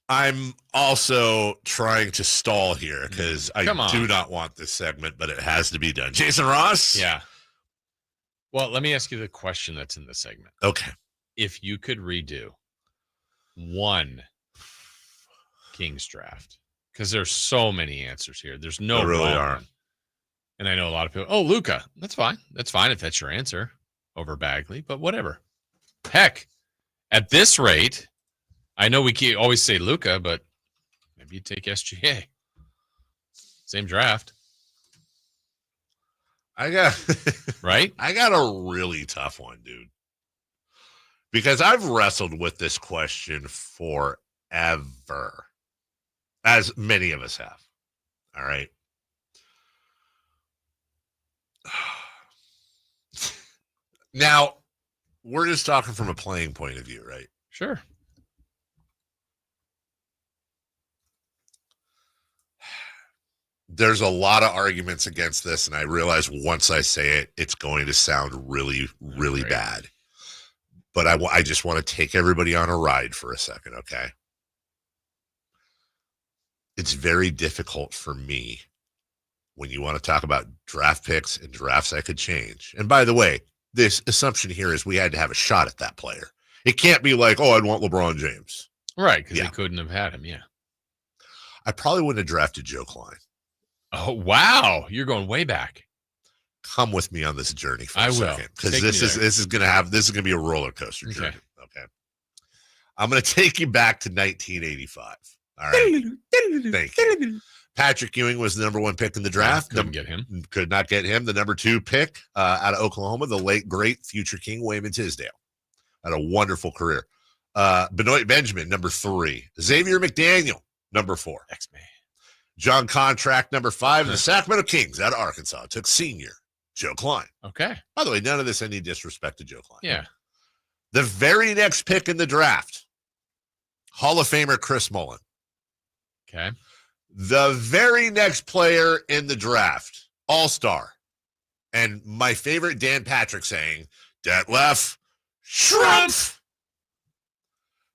I'm also trying to stall here because I do not want this segment, but it has to be done. Jason Ross? Yeah. Well, let me ask you the question that's in the segment. Okay. If you could redo one Kings draft, because there's so many answers here. There's no there really wrong are. one. And I know a lot of people, oh, Luka. That's fine. That's fine if that's your answer over Bagley, but whatever. Heck, at this rate, I know we always say Luka, but maybe you take SGA. Same draft. Right? I got a really tough one, dude. Because I've wrestled with this question forever, as many of us have. All right. Now, we're just talking from a playing point of view, right? Sure. There's a lot of arguments against this, and I realize once I say it, it's going to sound really, really bad. But I just want to take everybody on a ride for a second, okay? It's very difficult for me when you want to talk about draft picks and drafts I could change. And by the way, this assumption here is we had to have a shot at that player. It can't be like, oh, I'd want LeBron James. Right, because they couldn't have had him, yeah. I probably wouldn't have drafted Joe Klein. Oh, wow. You're going way back. Come with me on this journey for a second. Because this is gonna be a roller coaster journey. Okay. I'm gonna take you back to 1985. All right. Thank you. Patrick Ewing was the number 1 pick in the draft. Couldn't get him. Could not get him. The number 2 pick out of Oklahoma, the late, great future King, Wayman Tisdale. Had a wonderful career. Benoit Benjamin, number 3. Xavier McDaniel, number 4. X-Man. John Contract, number 5. The Sacramento Kings out of Arkansas took senior Joe Klein. Okay. By the way, none of this any disrespect to Joe Klein. Yeah. The very next pick in the draft, Hall of Famer Chris Mullin. Okay. The very next player in the draft, All-Star. And my favorite Dan Patrick saying, Detlef Schrempf.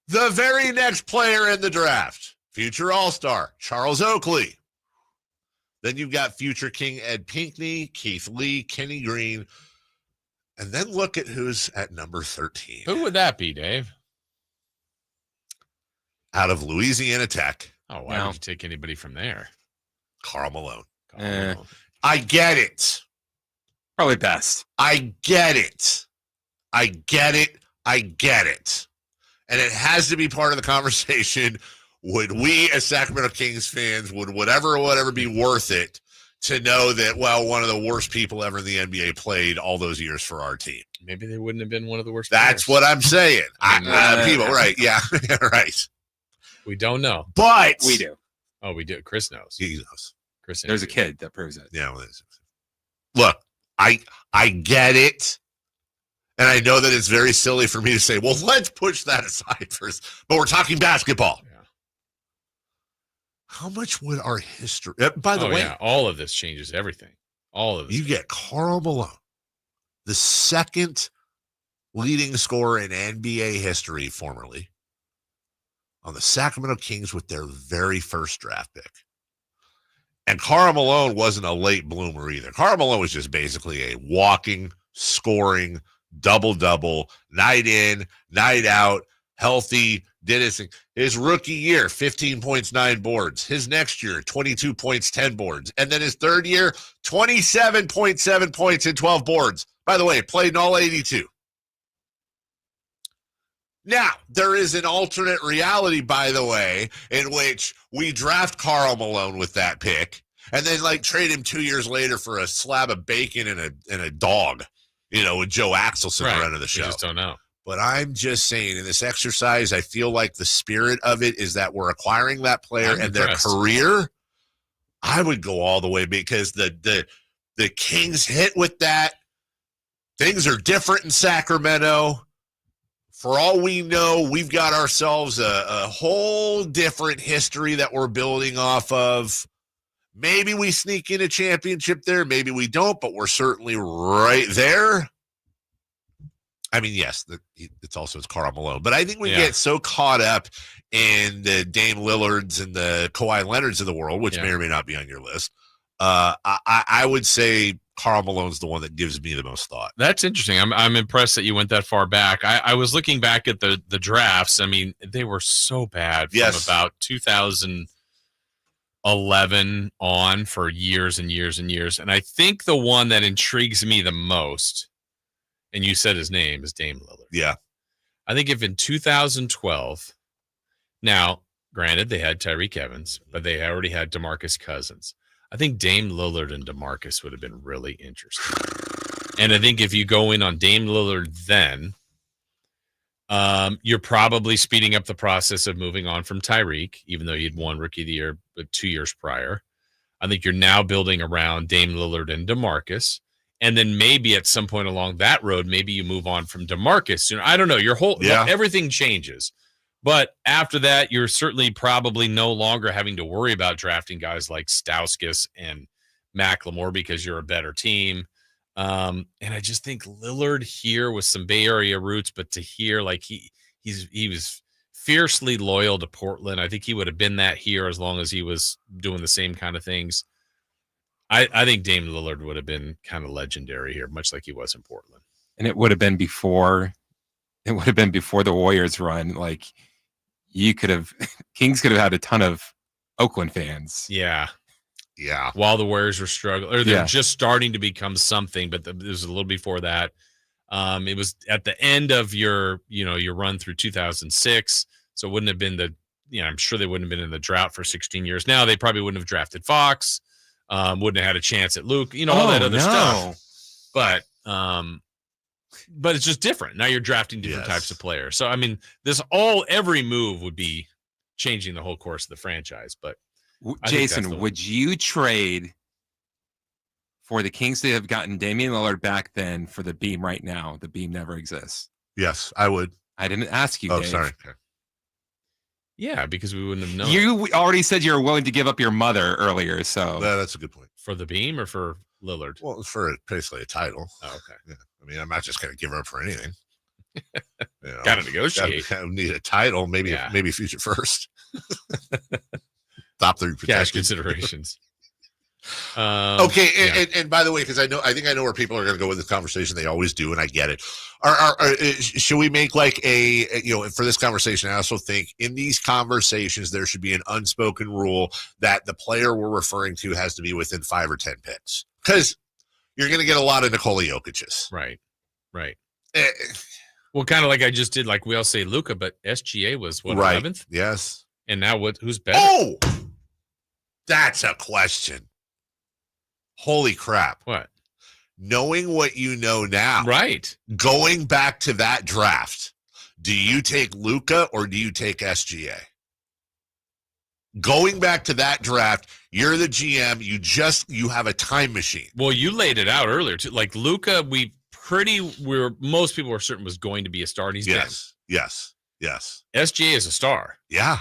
The very next player in the draft, future All-Star, Charles Oakley. Then you've got future King Ed Pinckney, Keith Lee, Kenny Green. And then look at who's at number 13. Who would that be, Dave? Out of Louisiana Tech. Oh, why would you take anybody from there? Karl Malone. Malone. I get it. Probably best. I get it. I get it. I get it. And it has to be part of the conversation. Would we as Sacramento Kings fans, would whatever be worth it to know that, well, one of the worst people ever in the NBA played all those years for our team? Maybe they wouldn't have been one of the worst That's players. what I'm saying. People, right. Yeah, right. We don't know. But we do. Oh, we do. Chris knows. He knows. Chris, there's a kid that proves it. Yeah. Well, look, I get it. And I know that it's very silly for me to say, well, let's push that aside first. But we're talking basketball. Yeah. How much would our history... by the way... all of this changes everything. All of this. You get Karl Malone, the second leading scorer in NBA history formerly, on the Sacramento Kings with their very first draft pick. And Karl Malone wasn't a late bloomer either. Karl Malone was just basically a walking, scoring, double-double, night in, night out, healthy, did his rookie year, 15 points, 9 boards. His next year, 22 points, 10 boards. And then his third year, 27.7 points and 12 boards. By the way, played in all 82. Now, there is an alternate reality, by the way, in which we draft Karl Malone with that pick and then trade him 2 years later for a slab of bacon and a dog, with Joe Axelson running the show. You just don't know. But I'm just saying, in this exercise, I feel like the spirit of it is that we're acquiring that player and their career. I would go all the way because the Kings hit with that. Things are different in Sacramento. For all we know, we've got ourselves a whole different history that we're building off of. Maybe we sneak in a championship there. Maybe we don't, but we're certainly right there. I mean, yes, it's Karl Malone. But I think we get so caught up and the Dame Lillards and the Kawhi Leonards of the world, which may or may not be on your list, I would say Karl Malone's the one that gives me the most thought. That's interesting. I'm impressed that you went that far back. I was looking back at the drafts. I mean, they were so bad from about 2011 on for years and years and years. And I think the one that intrigues me the most, and you said his name, is Dame Lillard. Yeah. I think if in 2012, now, granted, they had Tyreek Evans, but they already had DeMarcus Cousins. I think Dame Lillard and DeMarcus would have been really interesting. And I think if you go in on Dame Lillard then, you're probably speeding up the process of moving on from Tyreek, even though he'd won Rookie of the Year 2 years prior. I think you're now building around Dame Lillard and DeMarcus. And then maybe at some point along that road, maybe you move on from DeMarcus sooner. I don't know. Everything changes. But after that, you're certainly probably no longer having to worry about drafting guys like Stauskas and McLemore because you're a better team. And I just think Lillard here with some Bay Area roots, but to hear like he was fiercely loyal to Portland. I think he would have been that here as long as he was doing the same kind of things. I think Dame Lillard would have been kind of legendary here, much like he was in Portland. And it would have been before the Warriors run. Like Kings could have had a ton of Oakland fans. Yeah. Yeah. While the Warriors were struggling, or they're just starting to become something, but it was a little before that. It was at the end of your run through 2006. So it wouldn't have been I'm sure they wouldn't have been in the drought for 16 years. Now they probably wouldn't have drafted Fox. Wouldn't have had a chance at Luke, all that other stuff. But it's just different. Now you're drafting different types of players. So, I mean, every move would be changing the whole course of the franchise. But Jason, would you trade for the Kings to have gotten Damian Lillard back then for the Beam right now? The Beam never exists. Yes, I would. I didn't ask you, Oh, Dave. sorry. Okay. Yeah, because we wouldn't have known. You already said you were willing to give up your mother earlier, so That's a good point. For the Beam or for Lillard? Well, for basically a title. Oh, okay. Yeah. I mean, I'm not just going to give her up for anything. Got to negotiate. Need a title, maybe future first. Top 3 cash considerations. Okay, and by the way, because I think I know where people are going to go with this conversation. They always do, and I get it. Should we make like for this conversation? I also think in these conversations there should be an unspoken rule that the player we're referring to has to be within 5 or 10 picks, because you're going to get a lot of Nikola Jokic's. Right. Well, kind of like I just did. Like we all say Luka, but SGA was what, 11th? Yes. And now who's better? Oh, that's a question. Holy crap. What? Knowing what you know now. Right. Going back to that draft, do you take Luka or do you take SGA? Going back to that draft, you're the GM. You have a time machine. Well, you laid it out earlier too. Like Luka, most people were certain was going to be a star, and he's been. Yes. SGA is a star. Yeah.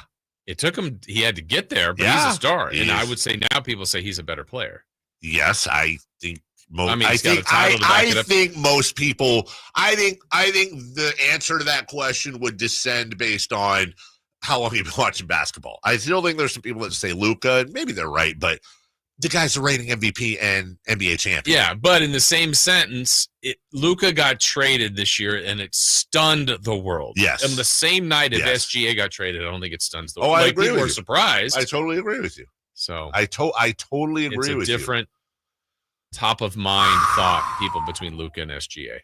It took him, he had to get there, but he's a star. And I would say now people say he's a better player. Yes, I think most. I think most people. I think the answer to that question would descend based on how long you've been watching basketball. I still think there's some people that say Luka, and maybe they're right, but the guy's a reigning MVP and NBA champion. Yeah, but in the same sentence, Luka got traded this year, and it stunned the world. Yes. And the same night if SGA got traded, I don't think it stuns the world. I agree with you. People were surprised. I totally agree with you. So I totally agree with you. It's a different top of mind thought people between Luka and SGA.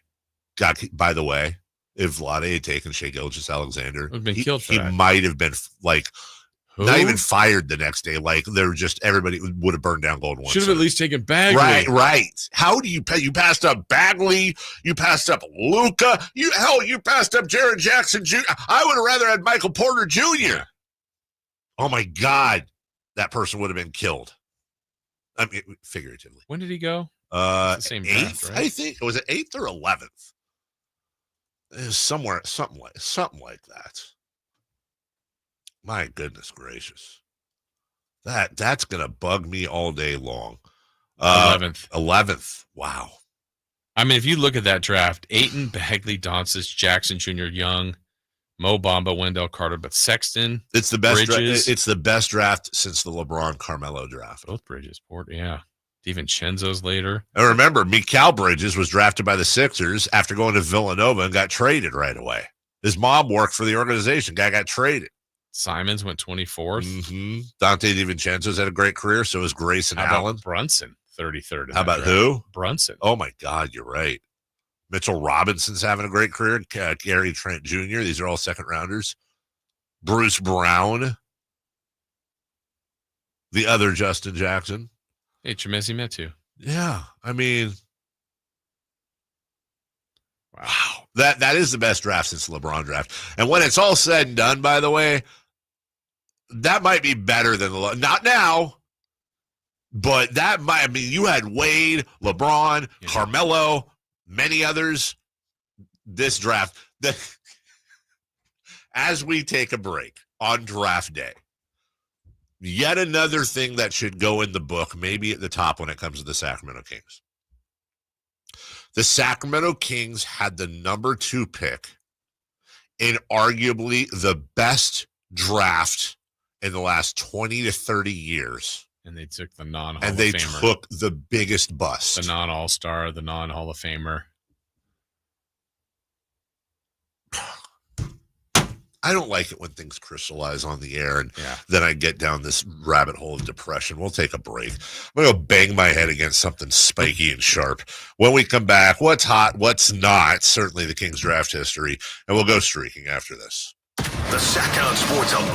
God, by the way, if Vlade had taken Shai Gilgeous-Alexander, been killed for that. He might have been like not even fired the next day. Like everybody would have burned down Golden One. Should have at least taken Bagley. Right. How do you passed up Bagley? You passed up Luka. You passed up Jaren Jackson Jr. I would have rather had Michael Porter Jr. Oh my God. That person would have been killed. I mean, figuratively. When did he go? The same 8th, draft, right? I think. Was it 8th or 11th? It was somewhere, something like that. My goodness gracious. That's gonna bug me all day long. 11th. Wow. I mean, if you look at that draft, Ayton, Bagley, Doncic, Jackson Jr., Young, Mo Bamba, Wendell Carter, but Sexton, It's the best. Bridges. It's the best draft since the LeBron Carmelo draft. Both Bridges, yeah. DiVincenzo's later. And remember, Mikal Bridges was drafted by the Sixers after going to Villanova and got traded right away. His mom worked for the organization. Guy got traded. Simons went 24th. Mm-hmm. Dante DiVincenzo's had a great career. So is Grayson Allen. Brunson, 33rd. How about who? Brunson. Oh, my God, you're right. Mitchell Robinson's having a great career. Gary Trent Jr. These are all second-rounders. Bruce Brown. The other Justin Jackson. Hey, Chimezie Metu. Yeah, I mean, wow. That is the best draft since the LeBron draft. And when it's all said and done, by the way, that might be better than not now, but that might. I mean, you had Wade, LeBron, Carmelo, many others. This draft. As we take a break on draft day. Yet another thing that should go in the book, maybe at the top when it comes to the Sacramento Kings. The Sacramento Kings had the number 2 pick in arguably the best draft in the last 20 to 30 years. And they took the non-Hall And of they Famer. took the biggest bust. The non-All-Star, the non-Hall of Famer. I don't like it when things crystallize on the air and then I get down this rabbit hole of depression. We'll take a break. I'm going to go bang my head against something spiky and sharp. When we come back, what's hot, what's not, certainly the Kings draft history, and we'll go streaking after this. The Sactown Sports Hub